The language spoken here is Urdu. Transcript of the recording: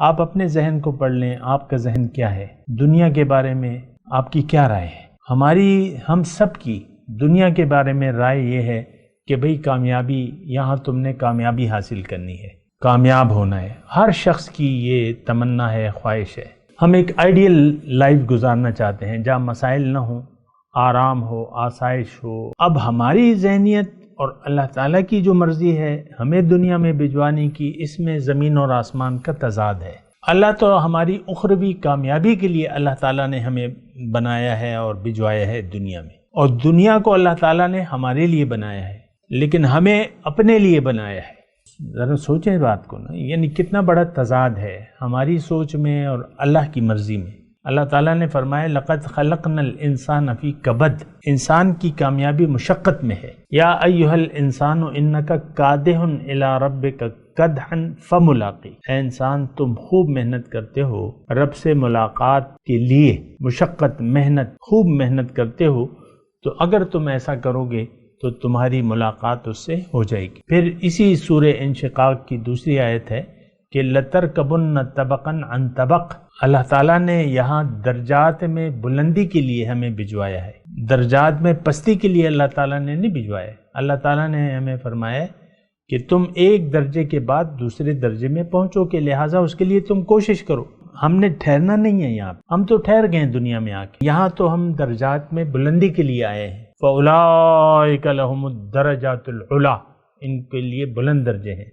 آپ اپنے ذہن کو پڑھ لیں، آپ کا ذہن کیا ہے، دنیا کے بارے میں آپ کی کیا رائے ہے؟ ہم سب کی دنیا کے بارے میں رائے یہ ہے کہ بھئی کامیابی، یہاں تم نے کامیابی حاصل کرنی ہے، کامیاب ہونا ہے، ہر شخص کی یہ تمنا ہے، خواہش ہے۔ ہم ایک آئیڈیل لائف گزارنا چاہتے ہیں جہاں مسائل نہ ہوں، آرام ہو، آسائش ہو۔ اب ہماری ذہنیت اور اللہ تعالیٰ کی جو مرضی ہے ہمیں دنیا میں بھجوانے کی، اس میں زمین اور آسمان کا تضاد ہے۔ اللہ تو ہماری اخروی کامیابی کے لیے اللہ تعالیٰ نے ہمیں بنایا ہے اور بھجوایا ہے دنیا میں، اور دنیا کو اللہ تعالیٰ نے ہمارے لیے بنایا ہے، لیکن ہمیں اپنے لیے بنایا ہے۔ ذرا سوچیں بات کو نا، یعنی کتنا بڑا تضاد ہے ہماری سوچ میں اور اللہ کی مرضی میں۔ اللہ تعالیٰ نے فرمایا لَقَدْ خَلَقْنَا الْإِنسَانَ فِي کَبَدٍ، انسان کی کامیابی مشقت میں ہے۔ یا ایھا الانسان انک کادح الی ربک کدحا فملاقی، اے انسان تم خوب محنت کرتے ہو رب سے ملاقات کے لیے، مشقت، محنت، خوب محنت کرتے ہو، تو اگر تم ایسا کرو گے تو تمہاری ملاقات اس سے ہو جائے گی۔ پھر اسی سورہ انشقاق کی دوسری آیت ہے کہ لَتَرْكَبُنَّ طَبَقًا عَنْ طَبَقٍ، اللہ تعالیٰ نے یہاں درجات میں بلندی کے لیے ہمیں بھجوایا ہے، درجات میں پستی کے لیے اللہ تعالیٰ نے نہیں بھجوایا۔ اللہ تعالیٰ نے ہمیں فرمایا کہ تم ایک درجے کے بعد دوسرے درجے میں پہنچو، کہ لہٰذا اس کے لیے تم کوشش کرو۔ ہم نے ٹھہرنا نہیں ہے یہاں، ہم تو ٹھہر گئے ہیں دنیا میں آ کے، یہاں تو ہم درجات میں بلندی کے لیے آئے ہیں۔ فَأُولَٰئِکَ لَهُمُ الدَّرَجَاتُ الْعُلَىٰ، ان کے لیے بلند درجے ہیں۔